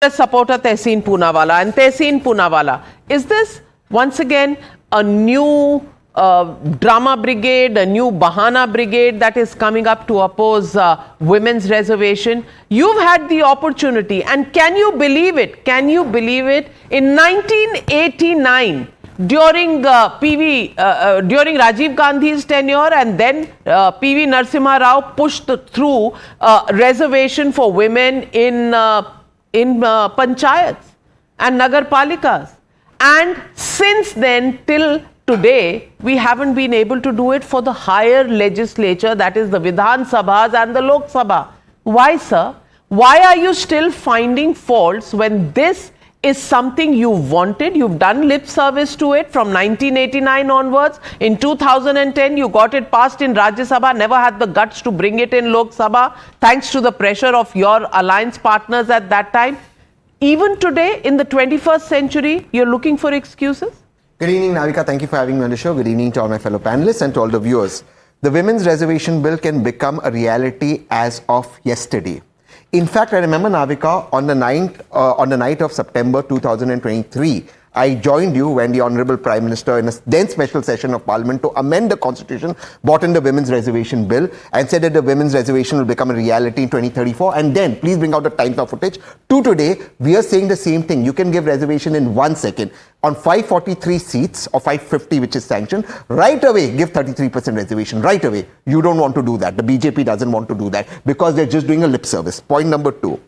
supporter Tehseen Poonawalla. And Tehseen Poonawalla, is this once again a new drama brigade, a new Bahana brigade that is coming up to oppose women's reservation? You've had the opportunity, and can you believe it? Can you believe it? In 1989, during during Rajiv Gandhi's tenure, and then PV Narasimha Rao pushed through reservation for women in panchayats and nagar palikas, and since then till today we haven't been able to do it for the higher legislature, that is the Vidhan Sabhas and the Lok Sabha. Why, sir? Why are you still finding faults when this is something you wanted? You've done lip service to it from 1989 onwards. In 2010, you got it passed in Rajya Sabha, never had the guts to bring it in Lok Sabha, thanks to the pressure of your alliance partners at that time. Even today, in the 21st century, you're looking for excuses? Good evening, Navika. Thank you for having me on the show. Good evening to all my fellow panelists and to all the viewers. The Women's Reservation Bill can become a reality as of yesterday. In fact, I remember, Navika, on the night of September 2023, I joined you when the Honorable Prime Minister, in a then special session of Parliament to amend the Constitution, brought in the Women's Reservation Bill and said that the Women's Reservation will become a reality in 2034. And then, please bring out the times of footage. To today, we are saying the same thing. You can give reservation in 1 second. On 543 seats, or 550, which is sanctioned, right away, give 33% reservation. Right away. You don't want to do that. The BJP doesn't want to do that because they're just doing a lip service. Point number 2.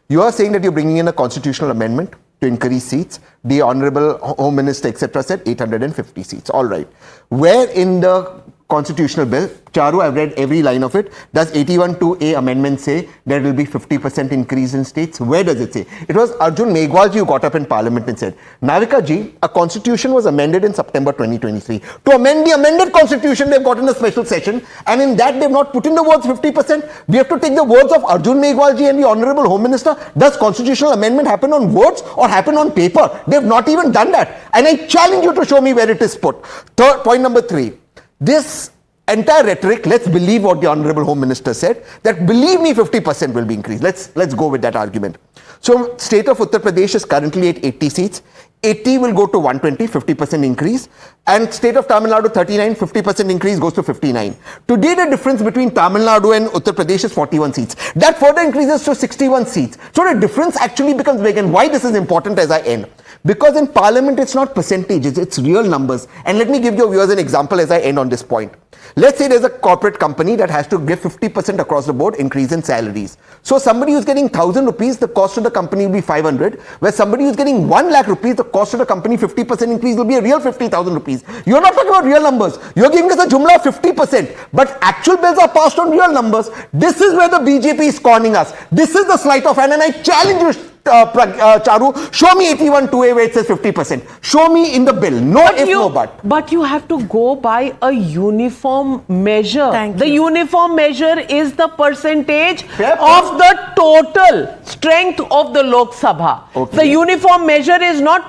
You are saying that you're bringing in a constitutional amendment to increase seats. The Honorable Home Minister, etc., said 850 seats. All right. Where in the constitutional bill, Charu, I've read every line of it, does 81(2)A amendment say there will be 50% increase in states? Where does it say? It was Arjun Meghwal ji who got up in Parliament and said, Navika ji, a constitution was amended in September 2023. To amend the amended constitution, they've got in a special session, and in that they've not put in the words 50%. We have to take the words of Arjun Meghwal ji and the Honorable Home Minister. Does constitutional amendment happen on words or happen on paper? They've not even done that. And I challenge you to show me where it is put. Point number 3. This entire rhetoric, let's believe what the Honorable Home Minister said, that believe me 50% will be increased. Let's go with that argument. So state of Uttar Pradesh is currently at 80 seats. 80 will go to 120, 50% increase. And state of Tamil Nadu 39, 50% increase goes to 59. Today the difference between Tamil Nadu and Uttar Pradesh is 41 seats. That further increases to 61 seats. So the difference actually becomes big. And why this is important as I end? Because in Parliament it's not percentages, it's real numbers. And let me give your viewers an example as I end on this point. Let's say there's a corporate company that has to give 50% across the board increase in salaries. So somebody who's getting 1,000 rupees, the cost of the company will be 500. Where somebody who's getting 1 lakh rupees, the cost of the company 50% increase will be a real 50,000 rupees. You're not talking about real numbers. You're giving us a jumla of 50%. But actual bills are passed on real numbers. This is where the BJP is scorning us. This is the sleight of hand, and I challenge you, Charu, show me 81(2)A where it says 50%. Show me in the bill. No if, no but. But you have to go by a uniform measure. The uniform measure is the percentage of the total strength of the Lok Sabha. Okay. The uniform measure is not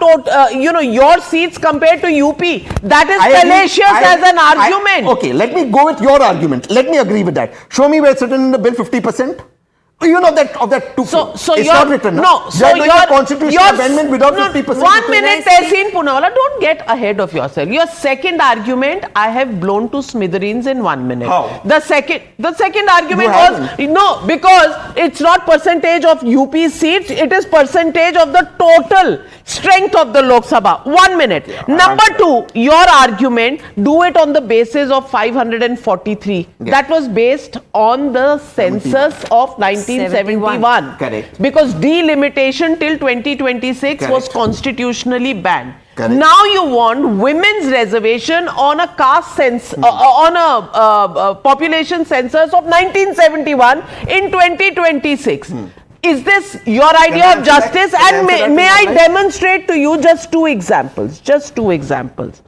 your seats compared to UP. That is fallacious as an argument. Okay, let me go with your argument. Let me agree with that. Show me where it's written in the bill 50%. You know that of that two. So it's not written. No. So your constitutional amendment without 50%. 1 minute, Tehseen Poonawalla. Don't get ahead of yourself. Your second argument, I have blown to smithereens in 1 minute. How? The second argument was no, because it's not percentage of UP seats. It is percentage of the total strength of the Lok Sabha. 1 minute. Yeah, number 2, your argument, do it on the basis of 543. Yeah. That was based on the census of 1971. Correct. Because delimitation till 2026 was constitutionally banned. Correct. Now you want women's reservation on a caste census, on a population census of 1971 in 2026. Is this your idea of justice? And may I demonstrate to you just 2 examples? Just 2 examples.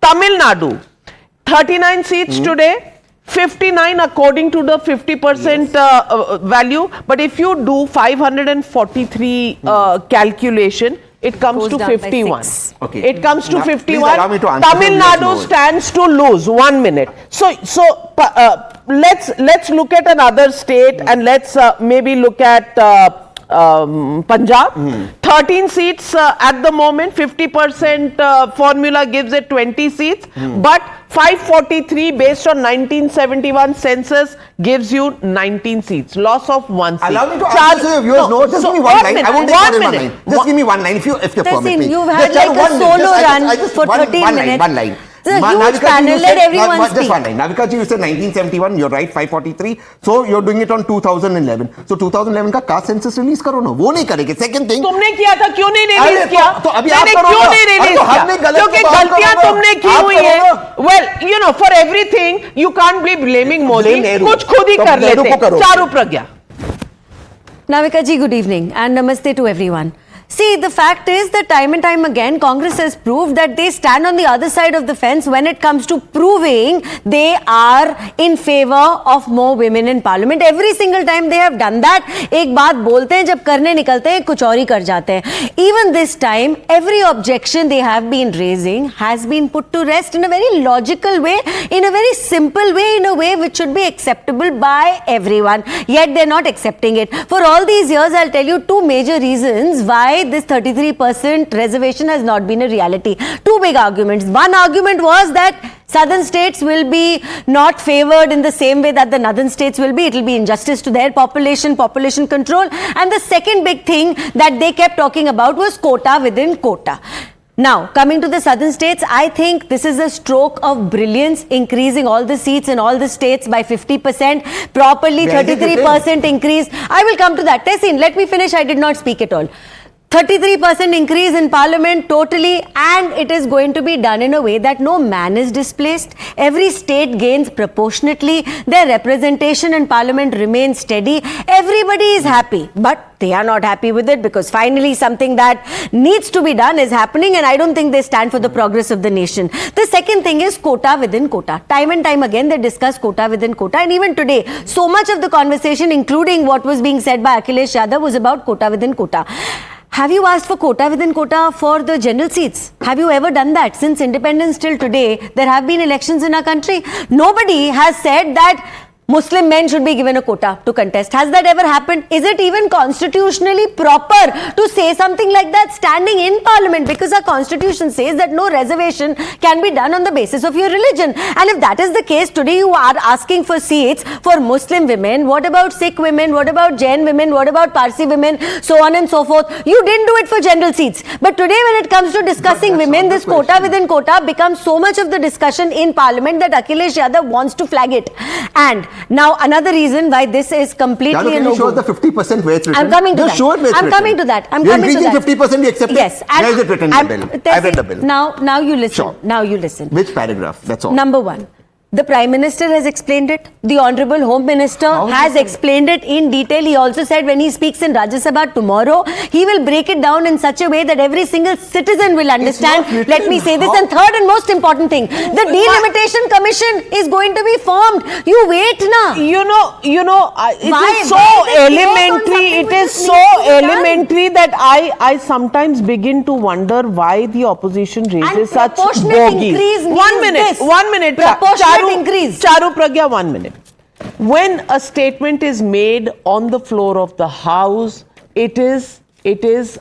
Tamil Nadu, 39 seats today. 59 according to the 50% value, but if you do 543 calculation, it comes to 51. Okay. It comes to now, 51. Tamil Nadu stands to lose. 1 minute. So let's look at another state and let's maybe look at Punjab. 13 seats at the moment. 50% formula gives it 20 seats. But 543 based on 1971 census gives you 19 seats. Loss of 1 seat. Allow me to answer your viewers. No, just give me one line. I won't take more than 1 line. Just give me 1 line if you permit me. You've had like a solo run for 13 minutes. 1 line. It's a huge panel, let everyone speak. Just 1 line. Navika ji, you said 1971, you're right, 543. So you're doing it on 2011. So 2011 का caste census release करो ना, वो नहीं करेंगे. Second thing. तुमने किया था, क्यों नहीं रिलीज किया? तो अभी आप करो क्यों नहीं रिलीज किया? क्योंकि गलतियां तुमने की हुई हैं. Well, you know, for everything you can't be blaming Modi. कुछ खुद ही कर लेते. चारू प्रज्ञा. Navika ji, good evening and namaste to everyone. See, the fact is that time and time again, Congress has proved that they stand on the other side of the fence when it comes to proving they are in favor of more women in parliament. Every single time they have done that. एक बात बोलते हैं, जब करने निकलते हैं कुछ और ही कर जाते हैं. Even this time, every objection they have been raising has been put to rest in a very logical way, in a very simple way, in a way which should be acceptable by everyone. Yet they're not accepting it. For all these years, I'll tell you two major reasons why this 33% reservation has not been a reality. Two big arguments. One argument was that southern states will be not favored in the same way that the northern states will be. It will be injustice to their population control. And the second big thing that they kept talking about was quota within quota. Now, coming to the southern states, I think this is a stroke of brilliance, increasing all the seats in all the states by 50%, properly 33% increase. I will come to that. Tessin, let me finish. I did not speak at all. 33% increase in parliament totally, and it is going to be done in a way that no man is displaced. Every state gains proportionately. Their representation in parliament remains steady. Everybody is happy, but they are not happy with it because finally something that needs to be done is happening, and I don't think they stand for the progress of the nation. The second thing is quota within quota. Time and time again they discuss quota within quota, and even today so much of the conversation, including what was being said by Akhilesh Yadav, was about quota within quota. Have you asked for quota within quota for the general seats? Have you ever done that? Since independence till today, there have been elections in our country. Nobody has said that Muslim men should be given a quota to contest. Has that ever happened? Is it even constitutionally proper to say something like that standing in parliament? Because our constitution says that no reservation can be done on the basis of your religion. And if that is the case, today you are asking for seats for Muslim women. What about Sikh women? What about Jain women? What about Parsi women? So on and so forth. You didn't do it for general seats. But today when it comes to discussing women, this quota within quota becomes so much of the discussion in parliament that Akhilesh Yadav wants to flag it. And now, another reason why this is completely a no-go. Show the 50% where it's written. I'm coming to Just that. show it where it's I'm coming to that. I'm You're coming to that. increasing 50%, you accept yes. it? Where is it written in the bill? I've read the bill. Now you listen. Sure. Now you listen. Which paragraph? That's all. Number one. The Prime Minister has explained it. The Honourable Home Minister has explained it in detail. He also said when he speaks in Rajya Sabha tomorrow, he will break it down in such a way that every single citizen will understand. Let me say this. And third and most important thing, the Delimitation Commission is going to be formed. You wait now. You know, it is so elementary. It is so elementary that I sometimes begin to wonder why the opposition raises such bogies. 1 minute. Charu Pragya, 1 minute. When a statement is made on the floor of the House, it is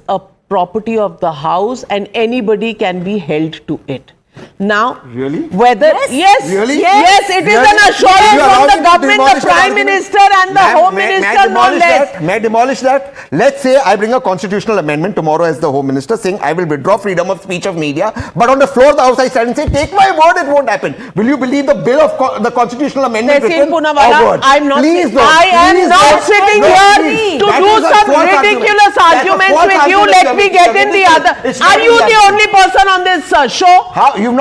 a property of the House and anybody can be held to it. Now, really? Whether yes, really? Yes, it is an assurance from the government, the Prime Minister and the Home Minister, no less. May I demolish that? Let's say I bring a constitutional amendment tomorrow as the Home Minister saying I will withdraw freedom of speech of media, but on the floor of the House I stand and say, take my word, it won't happen. Will you believe the bill of the constitutional amendment written? I'm not. I am not sitting here to do some ridiculous arguments with you. Let me get in the other. Are you the only person on this show? You've not